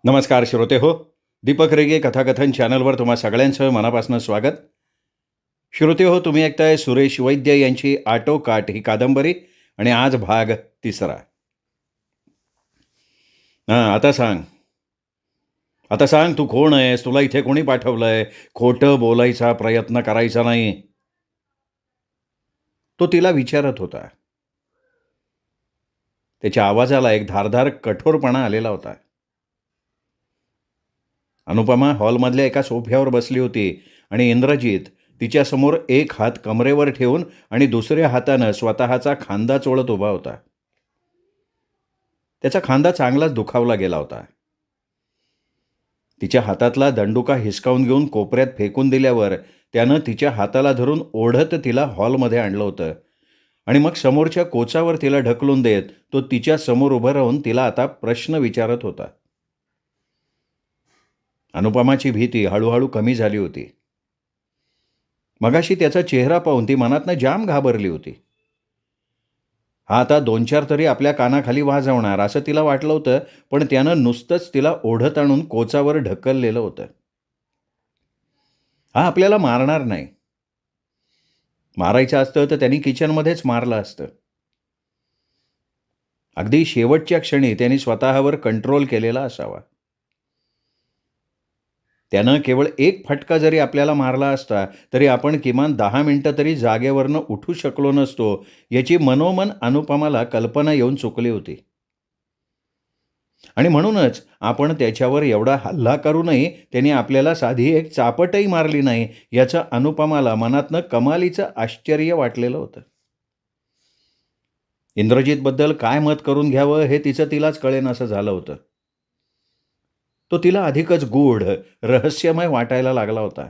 नमस्कार श्रोते हो. दीपक रेगे कथाकथन चॅनलवर तुम्हा सगळ्यांचं मनापासून स्वागत. श्रोते हो, तुम्ही ऐकताय सुरेश वैद्य यांची आटोकाट ही कादंबरी आणि आज भाग तिसरा. हां, आता सांग तू कोण आहेस? तुला इथे कोणी पाठवलंय? खोटं बोलायचा प्रयत्न करायचा नाही. तो तिला विचारत होता. त्याच्या आवाजाला एक धारदार कठोरपणा आलेला होता. अनुपमा हॉलमधल्या एका सोफ्यावर बसली होती आणि इंद्रजित तिच्यासमोर एक हात कमरेवर ठेवून आणि दुसऱ्या हातानं स्वतःचा खांदा चोळत उभा होता. त्याचा खांदा चांगलाच दुखावला गेला होता. तिच्या हातातला दंडुका हिसकावून घेऊन कोपऱ्यात फेकून दिल्यावर त्यानं तिच्या हाताला धरून ओढत तिला हॉलमध्ये आणलं होतं आणि मग समोरच्या कोचावर तिला ढकलून देत तो तिच्या समोर उभं राहून तिला आता प्रश्न विचारत होता. अनुपमाची भीती हळूहळू कमी झाली होती. मगाशी त्याचा चेहरा पाहून ती मनातनं जाम घाबरली होती. हा आता 2-4 तरी आपल्या कानाखाली वाजवणार असं तिला वाटलं होतं, पण त्यानं नुसतंच तिला ओढत आणून कोचावर ढकललेलं होतं. हा आपल्याला मारणार नाही. मारायचं असतं तर त्यांनी किचनमध्येच मारलं असतं. अगदी शेवटच्या क्षणी त्यांनी स्वतःवर कंट्रोल केलेला असावा. त्यानं केवळ एक फटका जरी आपल्याला मारला असता, तरी आपण किमान 10 मिनिटं तरी जागेवरनं उठू शकलो नसतो, याची मनोमन अनुपमाला कल्पना येऊन चुकली होती. आणि म्हणूनच आपण त्याच्यावर एवढा हल्ला करूनही त्यांनी आपल्याला साधी एक चापटही मारली नाही, याचं अनुपमाला मनातनं कमालीचं आश्चर्य वाटलेलं होतं. इंद्रजितबद्दल काय मत करून घ्यावं हे तिचं तिलाच कळेनासं झालं होतं. तो तिला अधिकच गूढ, रहस्यमय वाटायला लागला होता.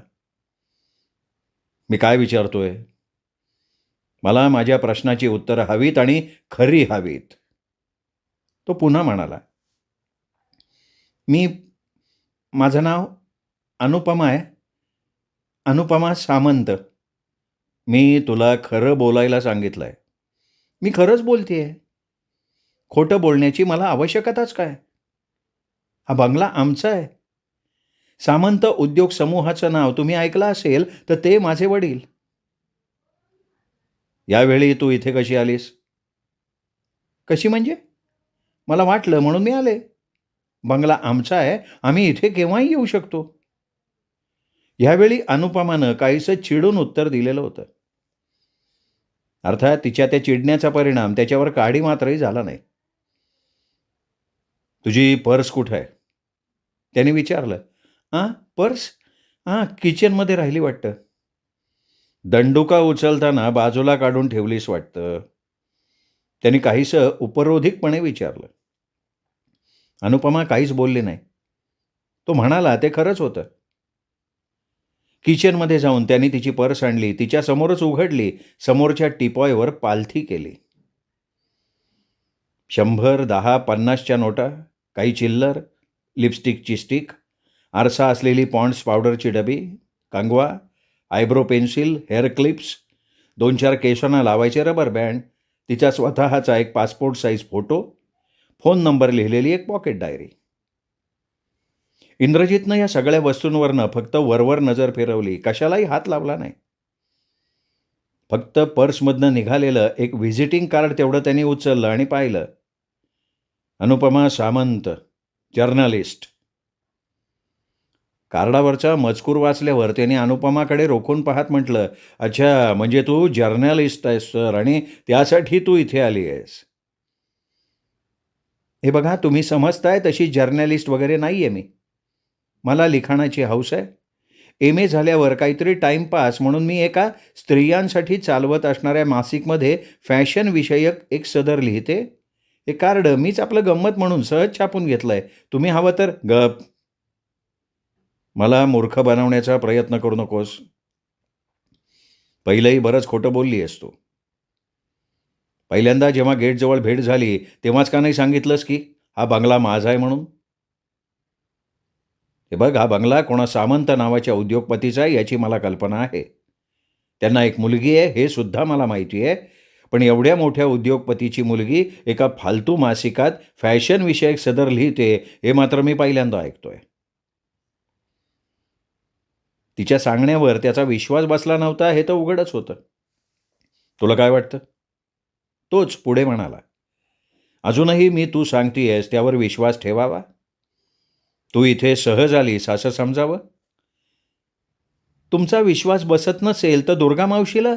मी काय विचारतोय? मला माझ्या प्रश्नाची उत्तरं हवीत आणि खरी हवीत. तो पुन्हा म्हणाला, मी माझं नाव अनुपमा आहे. अनुपमा सामंत. मी तुला खरं बोलायला सांगितलंय. मी खरंच बोलतेय. खोटं बोलण्याची मला आवश्यकताच काय? हा बंगला आमचा आहे. सामंत उद्योग समूहाचं नाव तुम्ही ऐकलं असेल तर ते माझे वडील. यावेळी तू इथे कशी आलीस? कशी म्हणजे? मला वाटलं म्हणून मी आले. बंगला आमचा आहे. आम्ही इथे केव्हाही येऊ शकतो. ह्यावेळी अनुपमानं काहीसं चिडून उत्तर दिलेलं होतं. अर्थात तिच्या त्या चिडण्याचा परिणाम त्याच्यावर काडी मात्रही झाला नाही. तुझी पर्स कुठं आहे? त्याने विचारलं. हां, पर्स? हां, किचनमध्ये राहिली वाटतं. दंडुका उचलताना बाजूला काढून ठेवलीस वाटतं. त्यांनी काहीसं उपरोधिकपणे विचारलं. अनुपमा काहीच बोलली नाही. तो म्हणाला ते खरंच होतं. किचनमध्ये जाऊन त्यांनी तिची पर्स आणली, तिच्यासमोरच उघडली, समोरच्या टिपॉयवर पालथी केली. 100, 10, 50च्या नोटा, काही चिल्लर, लिपस्टिकची स्टिक, आरसा असलेली पॉन्ड्स पावडरची डबी, कंगवा, आयब्रो पेन्सिल, हेअर क्लिप्स, 2-4 केसांना लावायचे रबर बँड, तिचा स्वतःचा एक passport size photo, phone number लिहिलेली एक पॉकेट डायरी. इंद्रजितनं या सगळ्या वस्तूंवरनं फक्त वरवर नजर फिरवली, कशालाही हात लावला नाही. फक्त पर्समधनं निघालेलं एक व्हिजिटिंग कार्ड तेवढं त्यांनी उचललं आणि पाहिलं. अनुपमा सामंत, जर्नलिस्ट. कार्डावरचा मजकूर वाचल्यावर त्याने अनुपमाकडे रोखून पाहत म्हटलं, अच्छा, म्हणजे तू जर्नलिस्ट आहेस सर आणि त्यासाठी तू इथे आली आहेस. हे बघा, तुम्ही समजताय तशी जर्नलिस्ट वगैरे नाही आहे मी. मला लिखाणाची हौस आहे. एम ए झाल्यावर काहीतरी टाईमपास म्हणून मी एका स्त्रियांसाठी चालवत असणाऱ्या मासिकमध्ये फॅशन विषयक एक सदर लिहिते. हे कार्ड मीच आपलं गंमत म्हणून सहज छापून घेतलंय. तुम्ही हवं तर गप. मला मूर्ख बनवण्याचा प्रयत्न करू नकोस. पहिलंही बरंच खोटं बोलली आहेस तू. पहिल्यांदा जेव्हा गेटजवळ भेट झाली तेव्हाच का नाही सांगितलंस की हा बंगला माझा आहे म्हणून? हे बघ, हा बंगला कोणा सामंत नावाच्या उद्योगपतीचा आहे याची मला कल्पना आहे. त्यांना एक मुलगी आहे हे सुद्धा मला माहिती आहे. पण एवढ्या मोठ्या उद्योगपतीची मुलगी एका फालतू मासिकात फॅशनविषयक सदर लिहिते हे मात्र मी पहिल्यांदा ऐकतोय. तिच्या सांगण्यावर त्याचा विश्वास बसला नव्हता हे तर उघडच होतं. तुला काय वाटतं? तोच पुढे म्हणाला, अजूनही मी तू सांगतीयस त्यावर विश्वास ठेवावा? तू इथे सहज आलीस असं समजावं? तुमचा विश्वास बसत नसेल तर दुर्गा मावशीला?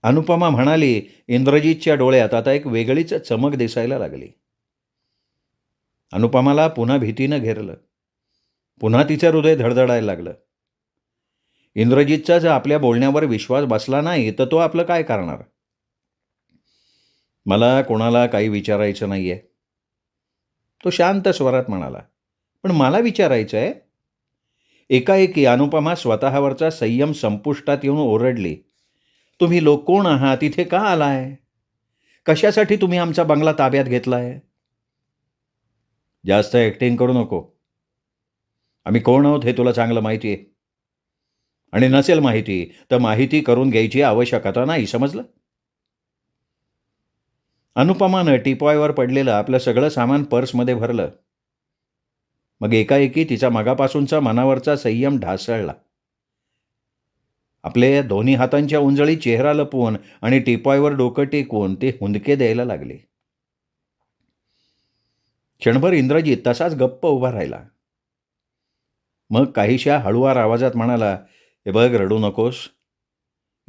अनुपमा म्हणाली. इंद्रजीतच्या डोळ्यात आता एक वेगळीच चमक दिसायला लागली. अनुपमाला पुन्हा भीतीनं घेरलं. पुन्हा तिचं हृदय धडधडायला लागलं. इंद्रजीतचा जर आपल्या बोलण्यावर विश्वास बसला नाही तर तो आपलं काय करणार? मला कोणाला काही विचारायचं नाहीये, तो शांत स्वरात म्हणाला. पण मला विचारायचं आहे. एकाएकी अनुपमा स्वतःवरचा संयम संपुष्टात येऊन ओरडली. तुम्ही लोक कोण आहात? इथे का आलाय? कशासाठी तुम्ही आमचा बंगला ताब्यात घेतलाय? जास्त ॲक्टिंग करू नको. आम्ही कोण आहोत हे तुला चांगलं माहिती आहे. आणि नसेल माहिती तर माहिती करून घ्यायची आवश्यकता नाही, समजलं? अनुपमानं टिपॉयवर पडलेलं आपलं सगळं सामान पर्समध्ये भरलं. मग एकाएकी तिचा मगापासूनचा मनावरचा संयम ढासळला. आपले दोन्ही हातांच्या उंजळी चेहरा लपवून आणि टिपॉयवर डोकं टेकवून ते हुंदके द्यायला लागले. क्षणभर इंद्रजीत तसाच गप्प उभा राहिला. मग काहीशा हळुवार आवाजात म्हणाला, हे बघ, रडू नकोस.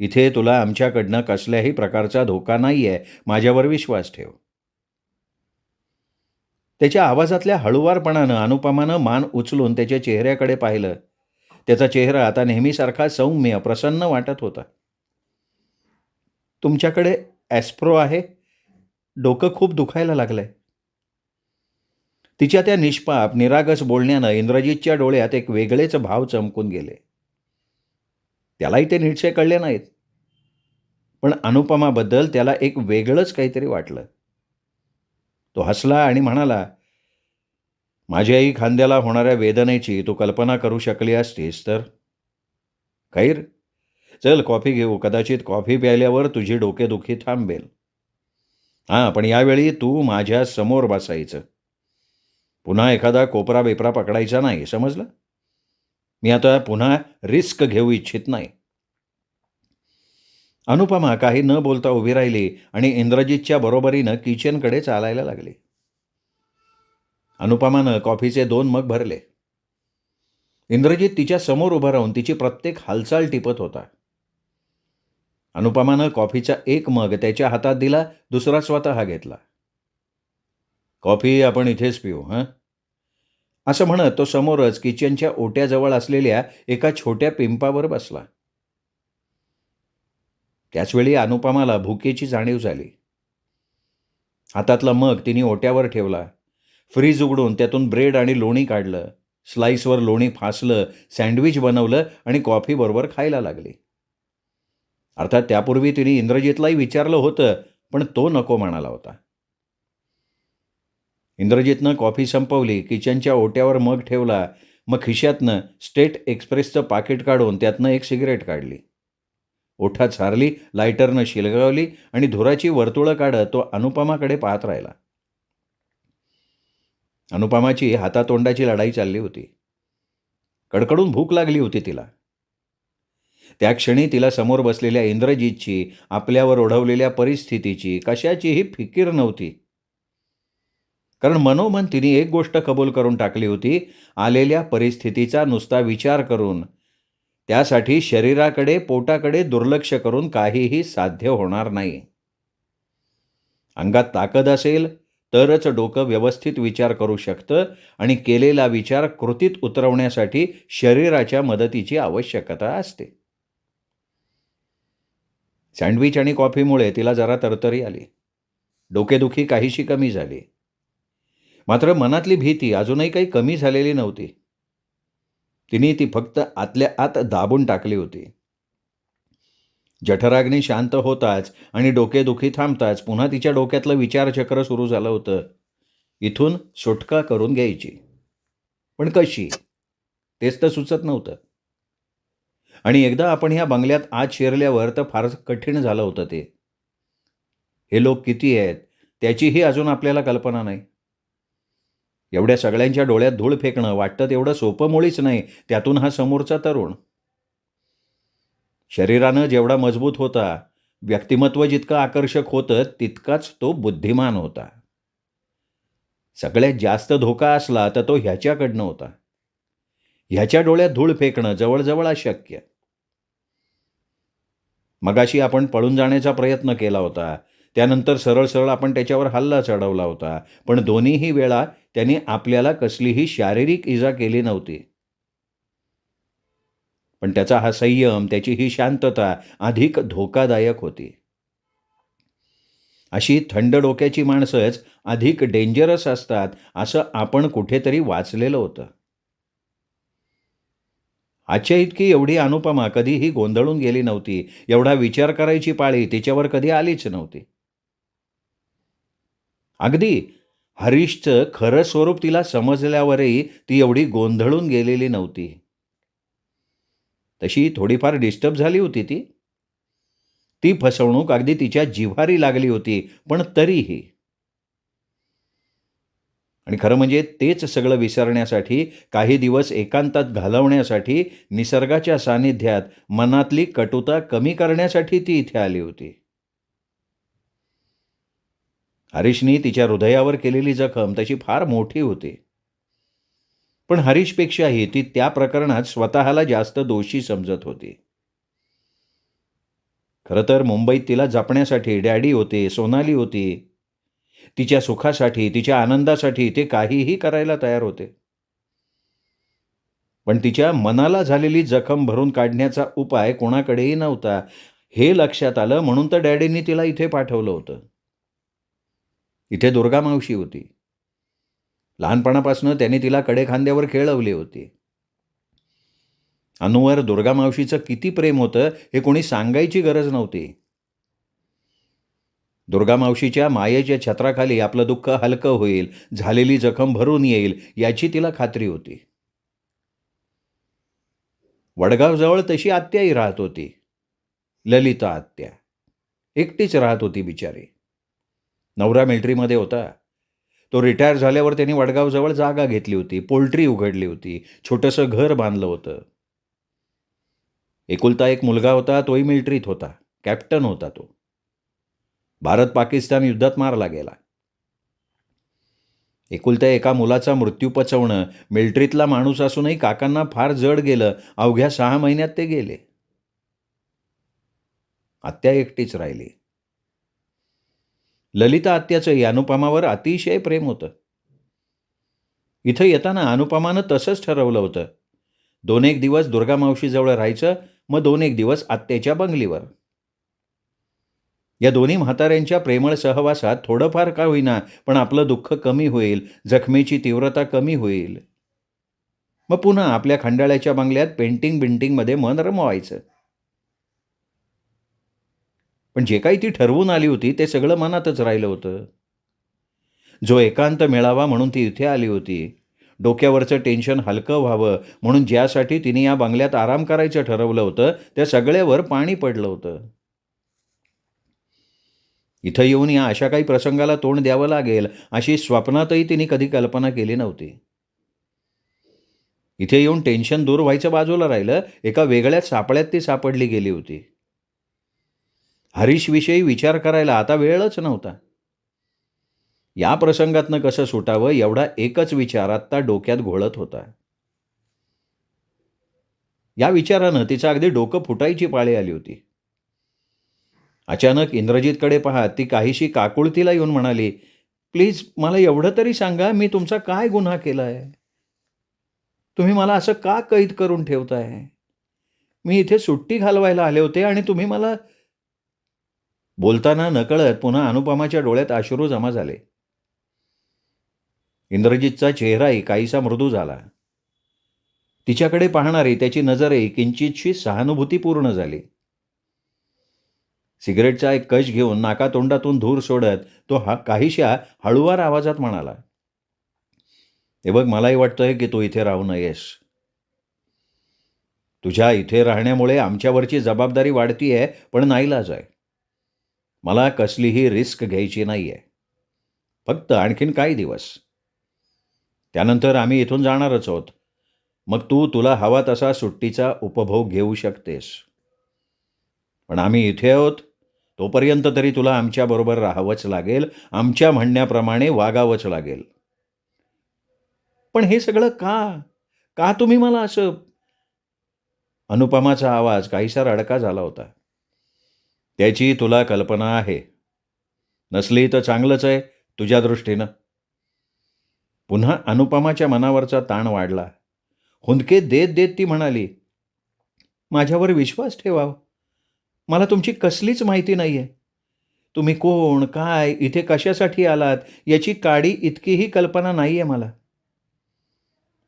इथे तुला आमच्याकडनं कसल्याही प्रकारचा धोका नाही आहे. माझ्यावर विश्वास ठेव. त्याच्या आवाजातल्या हळुवारपणानं अनुपमानं मान उचलून त्याच्या चेहऱ्याकडे पाहिलं. त्याचा चेहरा आता नेहमीसारखा सौम्य प्रसन्न वाटत होता. तुमच्याकडे ॲस्प्रो आहे? डोकं खूप दुखायला लागलंय. तिच्या त्या निष्पाप निरागस बोलण्यानं इंद्रजीतच्या डोळ्यात एक वेगळेच भाव चमकून गेले. त्यालाही ते नीटसे कळले नाहीत, पण अनुपमाबद्दल त्याला एक वेगळंच काहीतरी वाटलं. तो हसला आणि म्हणाला, माझ्याही खांद्याला होणाऱ्या वेदनेची तू कल्पना करू शकली असतीस तर. खैर, चल कॉफी घेऊ. कदाचित कॉफी प्यायल्यावर तुझी डोकेदुखी थांबेल. हां, पण यावेळी तू माझ्या समोर बसायचं. पुन्हा एखादा कोपरा बेपरा पकडायचा नाही, समजलं? मी आता पुन्हा रिस्क घेऊ इच्छित नाही. अनुपमा काही न बोलता उभी राहिली आणि इंद्रजीतच्या बरोबरीनं किचनकडे चालायला लागली. अनुपमानं कॉफीचे 2 मग भरले. इंद्रजीत तिच्या समोर उभा राहून तिची प्रत्येक हालचाल टिपत होता. अनुपमानं कॉफीचा 1 मग त्याच्या हातात दिला, दुसरा स्वतः घेतला. कॉफी आपण इथेच पिऊ, हां, असं म्हणत तो समोरच किचनच्या ओट्याजवळ असलेल्या एका छोट्या पिंपावर बसला. त्याचवेळी अनुपमाला भुकेची जाणीव झाली. हातातला मग तिने ओट्यावर ठेवला. फ्रीज उघडून त्यातून ब्रेड आणि लोणी काढलं. स्लाईसवर लोणी फासलं, सँडविच बनवलं आणि कॉफीबरोबर खायला लागली. अर्थात त्यापूर्वी तिने इंद्रजीतलाही विचारलं होतं, पण तो नको म्हणाला होता. इंद्रजीतनं कॉफी संपवली. किचनच्या ओट्यावर मग ठेवला. मग खिशातनं स्टेट एक्सप्रेसचं पाकिट काढून त्यातनं एक सिगरेट काढली. ओठात सारली, लायटरनं शिलगावली आणि धुराची वर्तुळं काढत तो अनुपमाकडे पाहत राहिला. अनुपमाची हातातोंडाची लढाई चालली होती. कडकडून भूक लागली होती तिला. त्या क्षणी तिला समोर बसलेल्या इंद्रजीतची, आपल्यावर ओढवलेल्या परिस्थितीची कशाचीही फिकीर नव्हती. कारण मनोमन तिने एक गोष्ट कबूल करून टाकली होती, आलेल्या परिस्थितीचा नुसता विचार करून, त्यासाठी शरीराकडे पोटाकडे दुर्लक्ष करून काहीही साध्य होणार नाही. अंगात ताकद असेल तरच डोकं व्यवस्थित विचार करू शकतं आणि केलेला विचार कृतीत उतरवण्यासाठी शरीराच्या मदतीची आवश्यकता असते. सँडविच आणि कॉफीमुळे तिला जरा तरतरी आली. डोकेदुखी काहीशी कमी झाली. मात्र मनातली भीती अजूनही काही कमी झालेली नव्हती. तिने ती फक्त आतल्या आत दाबून टाकली होती. जठराग्नी शांत होताच आणि डोकेदुखी थांबताच पुन्हा तिच्या डोक्यातलं विचारचक्र सुरू झालं होतं. इथून सुटका करून घ्यायची, पण कशी? तेच तर सुचत नव्हतं. आणि एकदा आपण ह्या बंगल्यात आत शिरल्यावर तर फारच कठीण झालं होतं ते. हे लोक किती आहेत त्याचीही अजून आपल्याला कल्पना नाही. एवढ्या सगळ्यांच्या डोळ्यात धूळ फेकणं वाटतं तेवढं सोपं मुळीच नाही. त्यातून हा समोरचा तरुण. शरीरानं जेवढा मजबूत होता, व्यक्तिमत्व जितकं आकर्षक होतं, तितकाच तो बुद्धिमान होता. सगळ्यात जास्त धोका असला तर तो ह्याच्याकडनं होता. ह्याच्या डोळ्यात धूळ फेकणं जवळजवळ अशक्य. मगाशी आपण पळून जाण्याचा प्रयत्न केला होता. त्यानंतर सरळ सरळ आपण त्याच्यावर हल्ला चढवला होता. पण दोन्हीही वेळा त्याने आपल्याला कसलीही शारीरिक इजा केली नव्हती. पण त्याचा हा संयम, त्याची ही शांतता अधिक धोकादायक होती. अशी थंड डोक्याची माणसंच अधिक डेंजरस असतात, असं आपण कुठेतरी वाचलेलं होतं. आजच्या इतकी एवढी अनुपमा कधीही गोंधळून गेली नव्हती. एवढा विचार करायची पाळी तिच्यावर कधी आलीच नव्हती. अगदी हरीशचं खरं स्वरूप तिला समजल्यावरही ती एवढी गोंधळून गेलेली नव्हती. तशी थोडीफार डिस्टर्ब झाली होती ती. ती फसवणूक अगदी तिच्या जिव्हारी लागली होती, पण तरीही. आणि खरं म्हणजे तेच सगळं विसरण्यासाठी, काही दिवस एकांतात घालवण्यासाठी, निसर्गाच्या सानिध्यात मनातली कटुता कमी करण्यासाठी ती इथे आली होती. हरीशनी तिच्या हृदयावर केलेली जखम तशी फार मोठी होती. पण हरीशपेक्षाही ती त्या प्रकरणात स्वतःला जास्त दोषी समजत होती. खरं तर मुंबईत तिला जपण्यासाठी डॅडी होते, सोनाली होती. तिच्या सुखासाठी, तिच्या आनंदासाठी ते काहीही करायला तयार होते. पण तिच्या मनाला झालेली जखम भरून काढण्याचा उपाय कोणाकडेही नव्हता. हे लक्षात आलं म्हणून तर डॅडींनी तिला इथे पाठवलं होतं. इथे दुर्गा मावशी होती. लहानपणापासून त्यांनी तिला कडेखांद्यावर खेळवली होती. अनुवर दुर्गा मावशीचं किती प्रेम होतं हे कोणी सांगायची गरज नव्हती. दुर्गा मावशीच्या मायेच्या छत्राखाली आपलं दुःख हलकं होईल, झालेली जखम भरून येईल याची तिला खात्री होती. वडगावजवळ तशी आत्याही राहत होती, ललिता आत्या. एकटीच राहत होती बिचारी. नवरा मिलिटरीमध्ये होता. तो रिटायर झाल्यावर त्यांनी वडगावजवळ जागा घेतली होती, पोल्ट्री उघडली होती, छोटंसं घर बांधलं होतं. एकुलता एक मुलगा होता, तोही मिलिटरीत होता, कॅप्टन होता तो. भारत पाकिस्तान युद्धात मारला गेला. एकुलत्या एका मुलाचा मृत्यू पचवणं, मिलिटरीतला माणूस असूनही काकांना फार जड गेलं. अवघ्या 6 महिन्यात ते गेले. आत्या एकटीच राहिली. ललिता आत्याचंही अनुपमावर अतिशय प्रेम होतं. इथं येताना अनुपमानं तसंच ठरवलं होतं. 2-1 दिवस दुर्गा मावशीजवळ राहायचं, मग 2-1 दिवस आत्याच्या बंगलीवर. या दोन्ही म्हाताऱ्यांच्या प्रेमळ सहवासात थोडंफार का होईना पण आपलं दुःख कमी होईल, जखमेची तीव्रता कमी होईल. मग पुन्हा आपल्या खंडाळ्याच्या बंगल्यात पेंटिंग-बिंटिंगमध्ये मन रमवायचं. पण जे काही ती ठरवून आली होती ते सगळं मनातच राहिलं होतं. जो एकांत मिळावा म्हणून ती इथे आली होती. डोक्यावरचं टेन्शन हलकं व्हावं म्हणून ज्यासाठी तिने या बंगल्यात आराम करायचं ठरवलं होतं, त्या सगळ्यावर पाणी पडलं होतं. इथं येऊन या अशा काही प्रसंगाला तोंड द्यावं लागेल अशी स्वप्नातही तिने कधी कल्पना केली नव्हती. इथे येऊन टेन्शन दूर व्हायचं बाजूला राहिलं, एका वेगळ्याच सापळ्यात ती सापडली गेली होती. हरीशविषयी विचार करायला आता वेळच नव्हता. या प्रसंगातनं कसं सुटावं एवढा एकच विचार आत्ता डोक्यात घोळत होता. या विचारानं तिचं अगदी डोकं फुटायची पाळी आली होती. अचानक इंद्रजितकडे पाहत ती काहीशी काकुळतीला येऊन म्हणाली, प्लीज मला एवढं तरी सांगा, मी तुमचा काय गुन्हा केलाय? तुम्ही मला असं का कैद करून ठेवताय? मी इथे सुट्टी घालवायला आले होते आणि तुम्ही मला. बोलताना नकळत पुन्हा अनुपमाच्या डोळ्यात अश्रू जमा झाले. इंद्रजितचा चेहराही काहीसा मृदू झाला. तिच्याकडे पाहणारी त्याची नजरही किंचितशी सहानुभूतीपूर्ण झाली. सिगारेटचा एक कश घेऊन नाकातोंडातून धूर सोडत तो काहीशा हळुवार आवाजात म्हणाला, हे बघ, मलाही वाटतंय की तू इथे राहू नयेस. तुझ्या इथे राहण्यामुळे आमच्यावरची जबाबदारी वाढतीये, पण नाईलाज आहे. मला कसलीही रिस्क घ्यायची नाहीये. फक्त आणखीन काही दिवस. त्यानंतर आम्ही इथून जाणारच आहोत. मग तू तुला हवा तसा सुट्टीचा उपभोग घेऊ शकतेस. पण आम्ही इथे आहोत, तोपर्यंत तरी तुला आमच्याबरोबर राहावंच लागेल. आमच्या म्हणण्याप्रमाणे वागावंच लागेल. पण हे सगळं का? का तुम्ही मला असं? अनुपमाचा आवाज काहीसा रडका झाला होता. त्याची तुला कल्पना आहे. नसली तर चांगलंच आहे तुझ्या दृष्टीनं. पुन्हा अनुपमाच्या मनावरचा ताण वाढला. हुंदके देत देत ती म्हणाली, माझ्यावर विश्वास ठेवा. मला तुमची कसलीच माहिती नाहीये. तुम्ही कोण, काय, इथे कशासाठी आलात याची काडी इतकीही कल्पना नाहीये मला.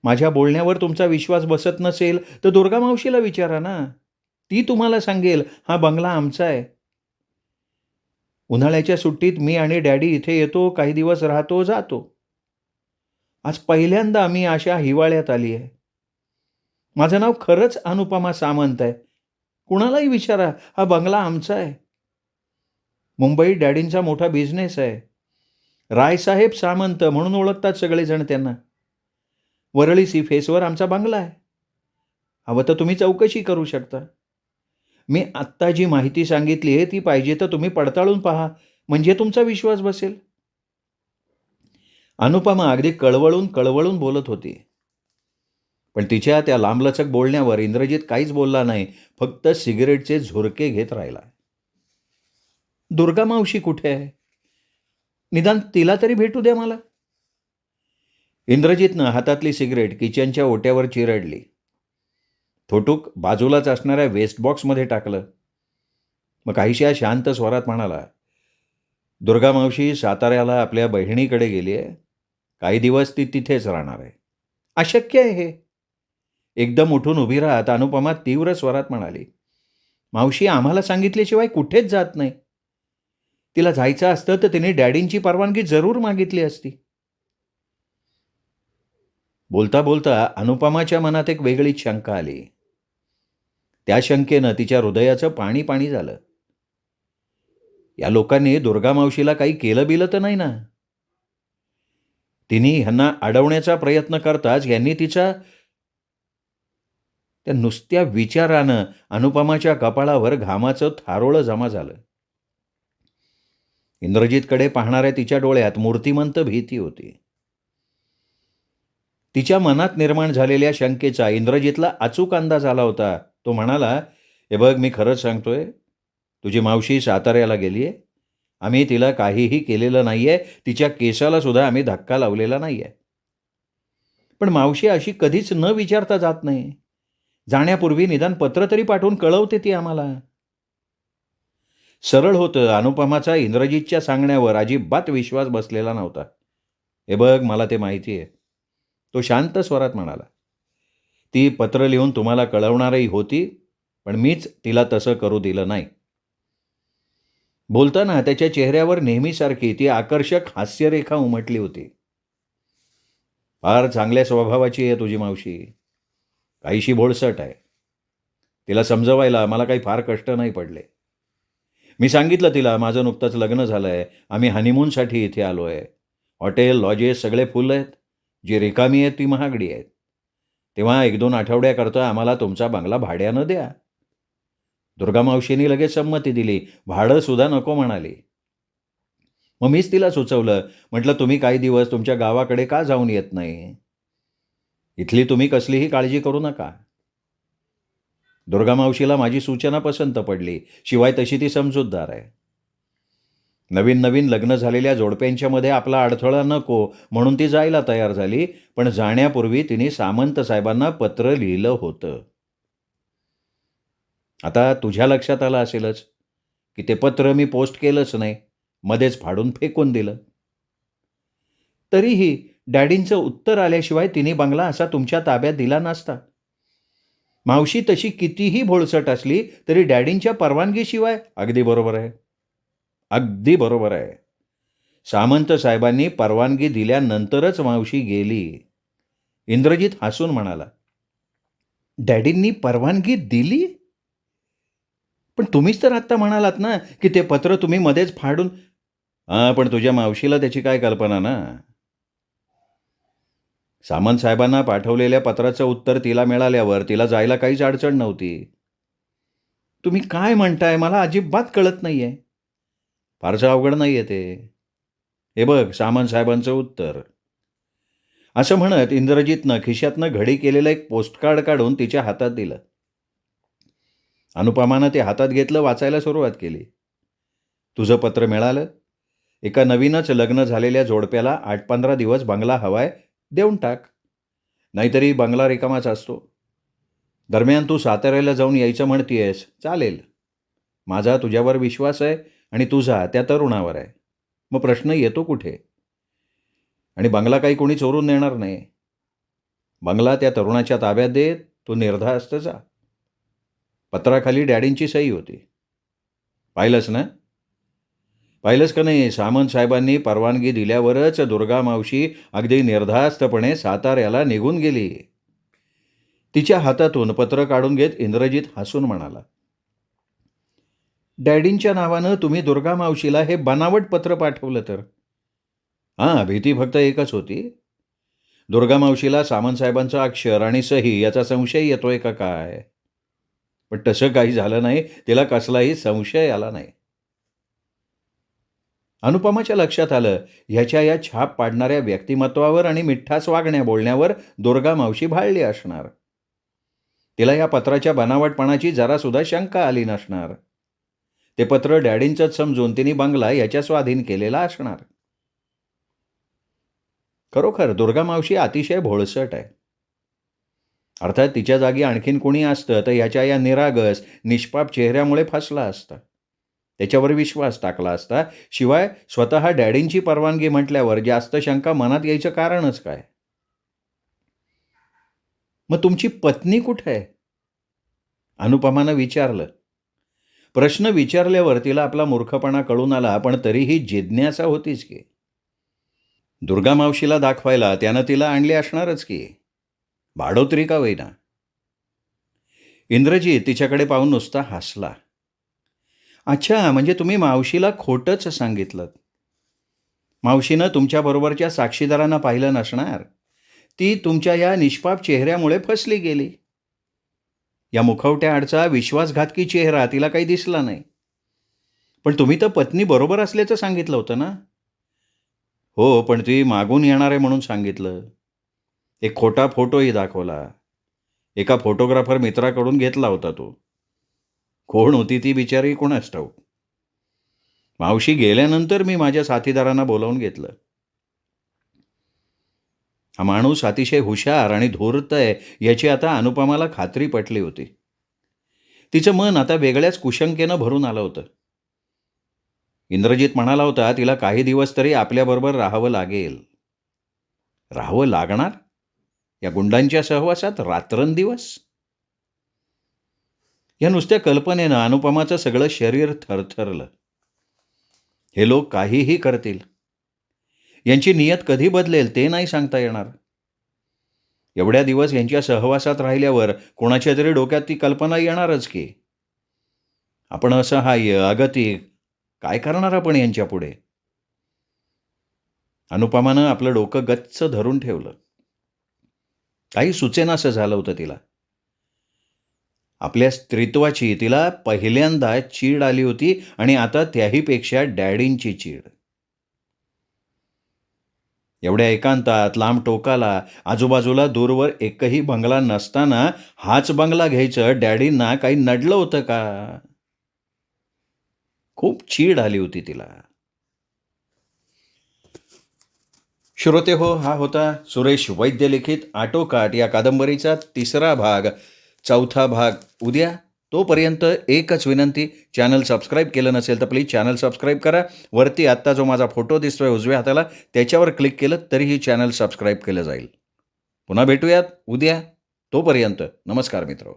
माझ्या बोलण्यावर तुमचा विश्वास बसत नसेल तर दुर्गा मावशीला विचारा ना. ती तुम्हाला सांगेल हा बंगला आमचा आहे. उन्हाळ्याच्या सुट्टीत मी आणि डॅडी इथे येतो, काही दिवस राहतो, जातो. आज पहिल्यांदा मी अशा हिवाळ्यात आली आहे. माझं नाव खरंच अनुपमा सामंत आहे. कुणालाही विचारा, हा बंगला आमचा आहे. मुंबईत डॅडींचा मोठा बिझनेस आहे. रायसाहेब सामंत म्हणून ओळखतात सगळेजण त्यांना. वरळी सी फेसवर आमचा बंगला आहे. हवं तर तुम्ही चौकशी करू शकता. मी आत्ता जी माहिती सांगितली आहे ती पाहिजे तर तुम्ही पडताळून पहा, म्हणजे तुमचा विश्वास बसेल. अनुपमा अगदी कळवळून कळवळून बोलत होती. पण तिच्या त्या लांबलचक बोलण्यावर इंद्रजित काहीच बोलला नाही. फक्त सिगारेटचे झुरके घेत राहिला. दुर्गा मावशी कुठे आहे? निदान तिला तरी भेटू द्या मला. इंद्रजितनं हातातली सिगारेट किचनच्या ओट्यावर चिरडली. थोटूक बाजूलाच असणाऱ्या वेस्ट बॉक्समध्ये टाकलं. मग काहीशा शांत स्वरात म्हणाला, दुर्गा मावशी साताऱ्याला आपल्या बहिणीकडे गेली आहे. काही दिवस ती तिथेच राहणार आहे. अशक्य आहे हे. एकदम उठून उभी राहत अनुपमा तीव्र स्वरात म्हणाली, मावशी आम्हाला सांगितल्याशिवाय कुठेच जात नाही. तिला जायचं असतं तर तिने डॅडींची परवानगी जरूर मागितली असती. बोलता बोलता अनुपमाच्या मनात एक वेगळीच शंका आली. त्या शंकेनं तिच्या हृदयाचं पाणी पाणी झालं. या लोकांनी दुर्गा मावशीला काही केलं बिलं तर नाही ना? तिने ह्यांना अडवण्याचा प्रयत्न करताच यांनी तिच्या त्या नुसत्या विचारानं अनुपमाच्या कपाळावर घामाचं थारोळं जमा झालं. इंद्रजितकडे पाहणाऱ्या तिच्या डोळ्यात मूर्तिमंत भीती होती. तिच्या मनात निर्माण झालेल्या शंकेचा इंद्रजितला अचूक अंदाज आला होता. तो म्हणाला, हे बघ मी खरंच सांगतोय, तुझी मावशी साताऱ्याला गेली आहे. आम्ही तिला काहीही केलेलं नाही आहे. तिच्या केसाला सुद्धा आम्ही धक्का लावलेला नाही आहे. पण मावशी अशी कधीच न विचारता जात नाही. जाण्यापूर्वी निदान पत्र तरी पाठवून कळवते ती आम्हाला. सरळ होतं. अनुपमाचा इंद्रजितच्या सांगण्यावर अजिबात विश्वास बसलेला नव्हता. हे बघ मला ते माहिती आहे. तो शांत स्वरात म्हणाला, ती पत्र लिहून तुम्हाला कळवणारही होती, पण मीच तिला तसं करू दिलं नाही. बोलताना त्याच्या चेहऱ्यावर नेहमीसारखी ती आकर्षक हास्यरेखा उमटली होती. फार चांगल्या स्वभावाची आहे तुझी मावशी. काहीशी भोळसट आहे. तिला समजवायला मला काही फार कष्ट नाही पडले. मी सांगितलं तिला माझं नुकतंच लग्न झालं आहे. आम्ही हनीमूनसाठी इथे आलो आहे. हॉटेल, लॉजेस सगळे फुल आहेत. जी रिकामी आहेत ती महागडी आहेत. तेव्हा 1-2 आठवड्याकरता आम्हाला तुमचा बंगला भाड्यानं द्या. दुर्गा मावशींनी लगेच संमती दिली. भाडं सुद्धा नको म्हणाली. मग मीच तिला सुचवलं, म्हटलं तुम्ही काही दिवस तुमच्या गावाकडे का जाऊन येत नाही? इथली तुम्ही कसलीही काळजी करू नका. दुर्गा मावशीला माझी सूचना पसंत पडली. शिवाय तशी ती समजूतदार आहे. नवीन नवीन लग्न झालेल्या जोडप्यांच्या मध्ये आपला अडथळा नको म्हणून ती जायला तयार झाली. पण जाण्यापूर्वी तिने सामंत साहेबांना पत्र लिहिलं होतं. आता तुझ्या लक्षात आलं असेलच की ते पत्र मी पोस्ट केलंच नाही, मध्येच फाडून फेकून दिलं. तरीही डॅडींचं उत्तर आल्याशिवाय तिने बंगला असा तुमच्या ताब्यात दिला नसता. मावशी तशी कितीही भोळसट असली तरी डॅडींच्या परवानगीशिवाय. अगदी बरोबर आहे, अगदी बरोबर आहे. सामंत साहेबांनी परवानगी दिल्यानंतरच मावशी गेली. इंद्रजित हसून म्हणाला, डॅडींनी परवानगी दिली? पण तुम्हीच तर आत्ता म्हणालात ना, की ते पत्र तुम्ही मध्येच फाडून. हां, पण तुझ्या मावशीला त्याची काय कल्पना ना? सामंत साहेबांना पाठवलेल्या पत्राचं उत्तर तिला मिळाल्यावर तिला जायला काहीच अडचण नव्हती. तुम्ही काय म्हणताय? मला अजिबात कळत नाहीये. फारसं अवघड नाहीये ते. हे बघ सामंत साहेबांचं उत्तर. असं म्हणत इंद्रजितनं खिशातनं घडी केलेलं एक पोस्टकार्ड काढून तिच्या हातात दिलं. अनुपमानं ते हातात घेतलं, वाचायला सुरुवात केली. तुझं पत्र मिळालं. एका नवीनच लग्न झालेल्या जोडप्याला 8-15 दिवस बंगला हवाय, देऊन टाक. नाहीतरी बंगला रिकामाच असतो. दरम्यान तू साताऱ्याला जाऊन यायचं म्हणतीयस, चालेल. माझा तुझ्यावर विश्वास आहे आणि तुझा त्या तरुणावर आहे. मग प्रश्न येतो कुठे? आणि बंगला काही कोणी चोरून नेणार नाही. बंगला त्या तरुणाच्या ताब्यात दे, तो निर्धास्त जा. पत्राखाली डॅडींची सही होती. पाहिलंस ना? पाहिलंस का नाही? सामंत साहेबांनी परवानगी दिल्यावरच दुर्गा मावशी अगदी निर्धास्तपणे साताऱ्याला निघून गेली. तिच्या हातातून पत्र काढून घेत इंद्रजित हसून म्हणाला, डॅडींच्या नावानं तुम्ही दुर्गा मावशीला हे बनावट पत्र पाठवलं तर? हां, भीती फक्त एकच होती. दुर्गा मावशीला सामंत साहेबांचं अक्षर आणि सही याचा संशय येतोय का काय? पण तसं काही झालं नाही. तिला कसलाही संशय आला नाही. अनुपमाच्या लक्षात आलं, ह्याच्या या छाप पाडणाऱ्या व्यक्तिमत्वावर आणि मिठ्ठास वागण्या बोलण्यावर दुर्गा मावशी भाळली असणार. तिला या पत्राच्या बनावटपणाची जरासुद्धा शंका आली नसणार. ते पत्र डॅडींचंच समजून तिने बंगला याच्या स्वाधीन केलेला असणार. खरोखर दुर्गा मावशी अतिशय भोळसट आहे. अर्थात तिच्या जागी आणखीन कोणी असतं तर ह्याच्या या निरागस, निष्पाप चेहऱ्यामुळे फसला असता. त्याच्यावर विश्वास टाकला असता. शिवाय स्वतः डॅडींची परवानगी म्हटल्यावर जास्त शंका मनात यायचं कारणच काय? मग तुमची पत्नी कुठे आहे? अनुपमानं विचारलं. प्रश्न विचारल्यावर तिला आपला मूर्खपणा कळून आला, पण तरीही जिज्ञासा होतीच की. दुर्गा मावशीला दाखवायला त्यानं तिला आणली असणारच की. भाडोत्री का होईना. इंद्रजीत तिच्याकडे पाहून नुसता हसला. अच्छा, म्हणजे तुम्ही मावशीला खोटंच सांगितलं. मावशीनं तुमच्याबरोबरच्या साक्षीदारांना पाहिलं नसणार. ती तुमच्या या निष्पाप चेहऱ्यामुळे फसली गेली. या मुखवट्या आडचा विश्वासघातकी चेहरा तिला काही दिसला नाही. पण तुम्ही तर पत्नी बरोबर असल्याचं सांगितलं होतं ना? हो, पण ती मागून येणार आहे म्हणून सांगितलं. एक खोटा फोटोही दाखवला. एका फोटोग्राफर मित्राकडून घेतला होता तो. कोण होती ती बिचारी कोणास ठाऊक. मावशी गेल्यानंतर मी माझ्या साथीदारांना बोलावून घेतलं. हा माणूस अतिशय हुशार आणि धूर्त आहे याची आता अनुपमाला खात्री पटली होती. तिचं मन आता वेगळ्याच कुशंकेनं भरून आलं होतं. इंद्रजित म्हणाला होता, तिला काही दिवस तरी आपल्याबरोबर राहावं लागेल. राहावं लागणार? या गुंडांच्या सहवासात रात्रंदिवस? या नुसत्या कल्पनेनं अनुपमाचं सगळं शरीर थरथरलं. हे लोक काहीही करतील. यांची नियत कधी बदलेल ते नाही सांगता येणार. एवढ्या दिवस यांच्या सहवासात राहिल्यावर कोणाच्या तरी डोक्यात ती कल्पना येणारच की. आपण असहाय्य, अगतिक, काय करणार आपण यांच्या पुढे? अनुपमानं आपलं डोकं गच्च धरून ठेवलं. काही सुचेनासं झालं होतं तिला. आपल्या स्त्रीत्वाची तिला पहिल्यांदा चीड आली होती आणि आता त्याहीपेक्षा डॅडींची चीड. एवढ्या एकांतात, लांब टोकाला, आजूबाजूला दूरवर एकही बंगला नसताना हाच बंगला घ्यायचं डॅडींना काही नडलं होतं का? खूप चीड आली होती तिला. श्रोते हो, हा होता सुरेश वैद्य लिखित आटोकाट या कादंबरीचा 3रा भाग. 4था भाग उद्या. तोपर्यंत एकच विनंती, चॅनल सबस्क्राईब केलं नसेल तर प्लीज चॅनल सबस्क्राईब करा. वरती आत्ता जो माझा फोटो दिसतोय उजव्या हाताला त्याच्यावर क्लिक केलं तरीही चॅनल सबस्क्राईब केलं जाईल. पुन्हा भेटूयात उद्या. तोपर्यंत नमस्कार मित्र.